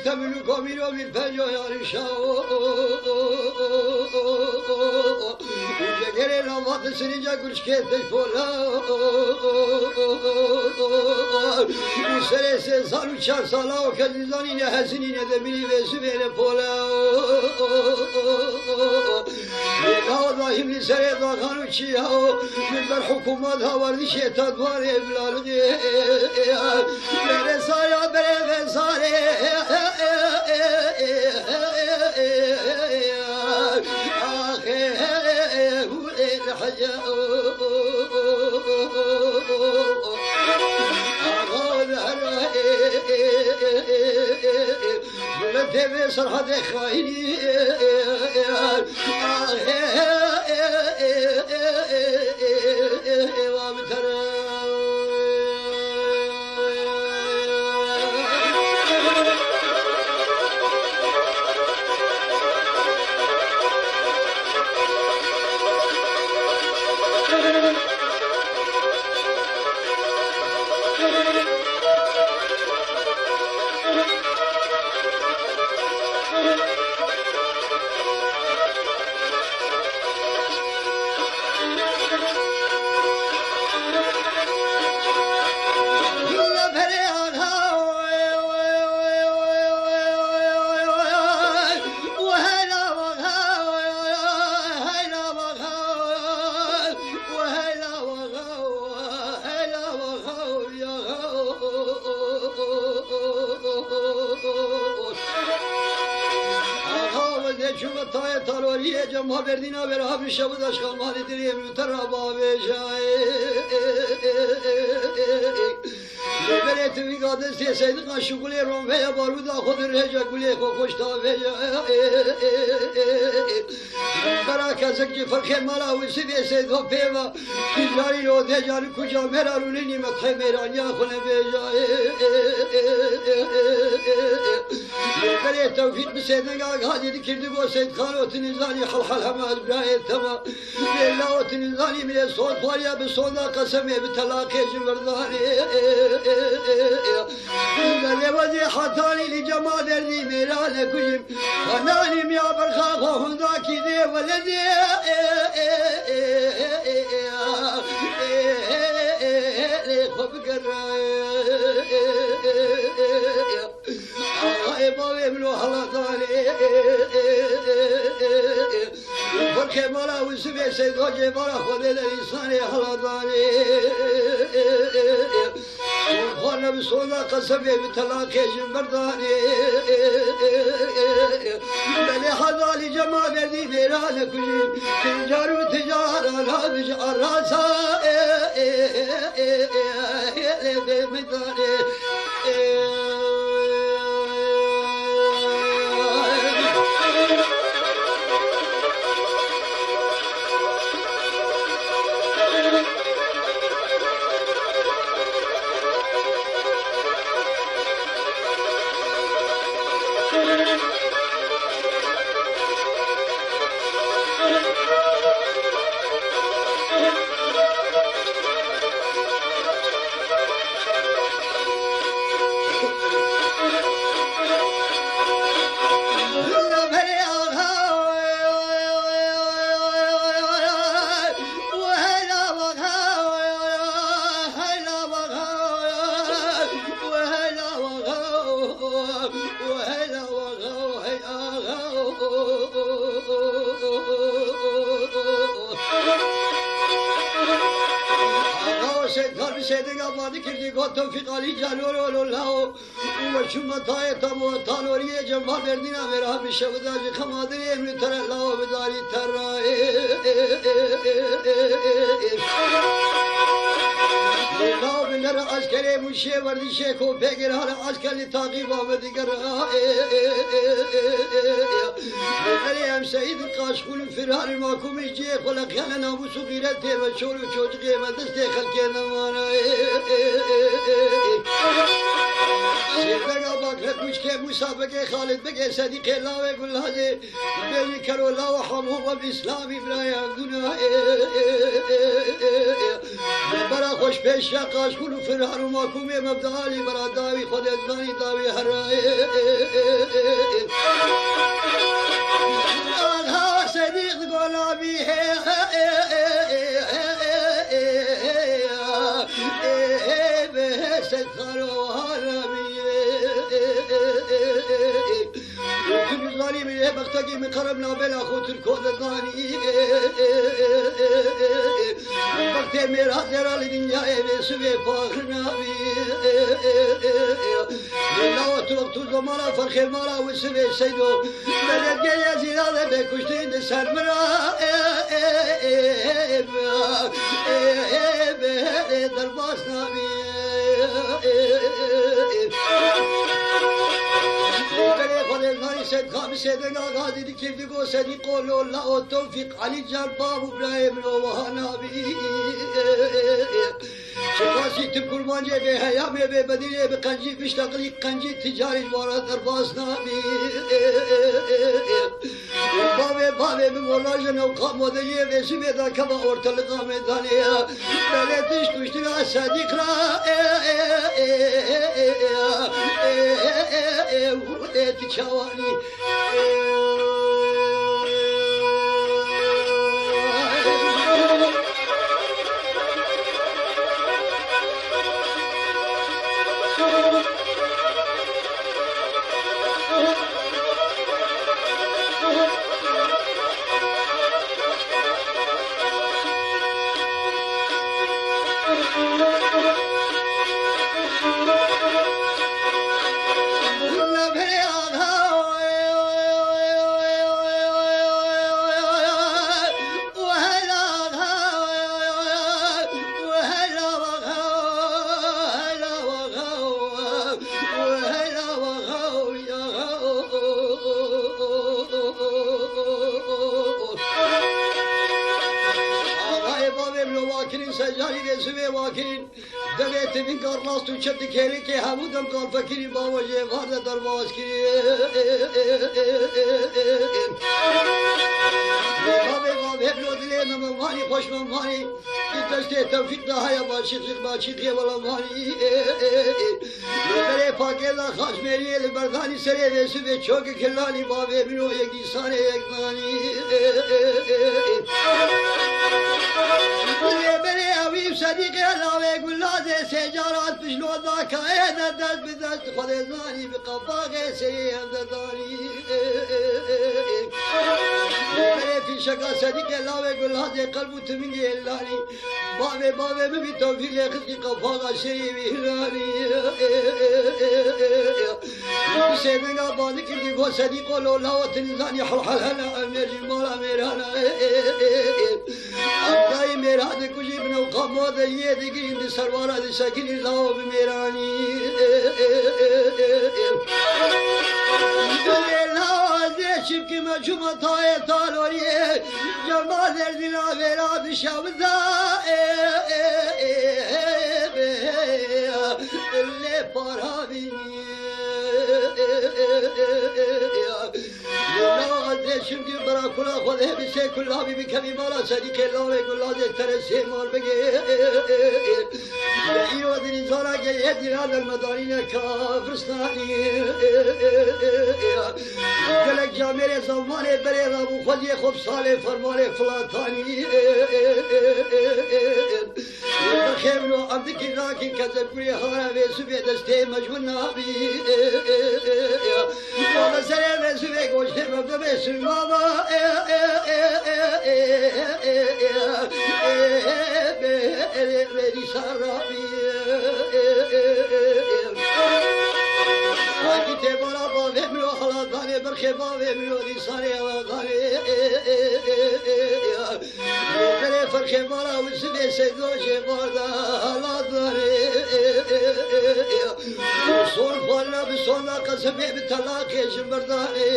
تملو کامیرو بی پنجایان شاو جگره نامات سریجا کچ کتش پولا سر 3 سال و 4 ساله و کدیزانی نه حسینی نه دبیری ویسی بین پولا لا دایم سر داخل و چیا من بر حکومت ها وردی شیطان دوار ابلالگی بره سایا بره ساره تبي صرحة خايني جمع بردینا بر هم شب داشت خماری دری میتر با بجای بره تو میگادن سی سید قاشقلی روم و بارود خود رجا گلی خوش تا بجا برا کزک کی فرق مالا و سی سید و پیوا جاری رو ده جاری کجا مرا رو نیمت خمیرانیا خونه بجای بره توفیق بسیدن غادی کردی با سید خانوت نزانی حل حماد برايت تما ليلات نزاني من صوت فاريا بصودا قسمي بتلاقي جبرداني قال وجه حطاني لجمال دردي ميران كجم فناني يا برخاخ وهنداكي دي ولدي خبقر بابي ملو حلطاني فرق مالا وسبي سيد وجه مالا خود الانساني حلطاني وانا بصودا قسمي بتلاقي جنبرداني بني حضالي جمع بردي ديران كجيب تجار وتجارة لا بجار راسا بمداني سيدنا بعد كردي قطو في قالي جالور الله وشو متاي تمو تانوري جمع بردينا مرا بشودا خمادري من ترى الله بداري ترى لا بنر عسكري مشي وردي شيخو بغير هر عسكري تعقيب آمدي قرا بنر سيد قاشقول فرار الماكوم يجي خلق يانا ناموس غيرته وشور وچوچقي مدسته خلقنا مانا سيدنا باك كوچ موسى بقى خالد بقى صديق الله ويقول هذا بين كرو الله وحمه بالإسلام برايا قنا برا خوش پیش قاش كل فرار وما كومي مبدالي برا داوي خود الزاني داوي هراي آنها صديق غلامي ستخارو هرمي كل ظالم بختقي من قربنا بلا خوت الكود الضاني بختي ميرا زرا لدنيا بسوي فاخرنا بي لا وتوقت زمانا فرخ المالا وسوي سيدو بلد جاي زيادة بكشتين سرمرا درباسنا بي خدای سید خام سیدن آغا دیدی کردی گو سیدی قول الله و توفیق علی جان باب ابراهیم و وحنابی شکاسی تب قربانجه به حیامه به بدیله به قنجی بشتقلی قنجی تجاری دوارا درباز نابی بابه به مولا جنو قامودیه به سویدا کما ortalığa meydaniye böyle düştü ha sadik ra eti çavani من قرناس تو چت کلی که همودم کار فکری با وجه وارد درواز کی بابه بلودله ممانی خوش ممانی دسته توفیق دهیا باشیقی ولا مانی بره پاکلا خاص میری بردانی سری وسو به چوک کلالی بابه منو یک دیسانه یک نانی بره اوی صدیق الله گلازه سجارات بجلودا کاینه دست به دست خود زانی به قفاق سری هم دانی بره فی شکا صدیق الله گلازه قلب تمنگی اللانی بابه ببی توفیق خزقی قفاق سری بیرانی سیدنا بانی کردی گو صدیق الله و تنزانی حلحل امیر جمالا میرانا امدای میراد کجی بنو قامود یه دیگرین دی سروارا دی سکینی لاو بمیرانی شبكي مجمع طاية طالوريه جمال دردنا بلا بشابدا اللي فرابيني لا شبكي برا كلا خذه بسي كلها بكمي مالا صديق الله يقول الله ترسي مال بقي ايوه دني زارا يدي هذا المدارين كافرستاني قالك جامعه زمانه بري ابو خدي خوب صالح فرمانه فلاتاني خيملو عندك راكي كذب كل هارا وسبي دسته مجبور نبي ولا سلام وسبي گوش مبدا بسم بابا بدي سرابي Gite bana bavemlo haladane berke bavemlo disane haladane Bere farke bana usbe sedoje barda haladane Son bana bir sonra kasbe bir talak jbardane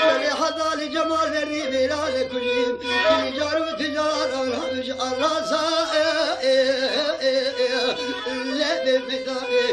Bere hadali cemal verdi bilale kujim ticar ve ticar arraza lebe bidane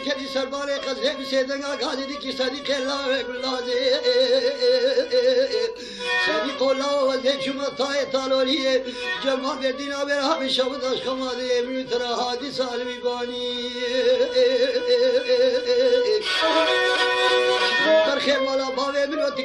کلی سربار قصه بسیدن آقا دیدی که صدیق الله گلازه صدیق الله و زیچومت تای تالوریه جمال بردین آبر همه شب داشت خماده امیو ترا حادی سالمی بانی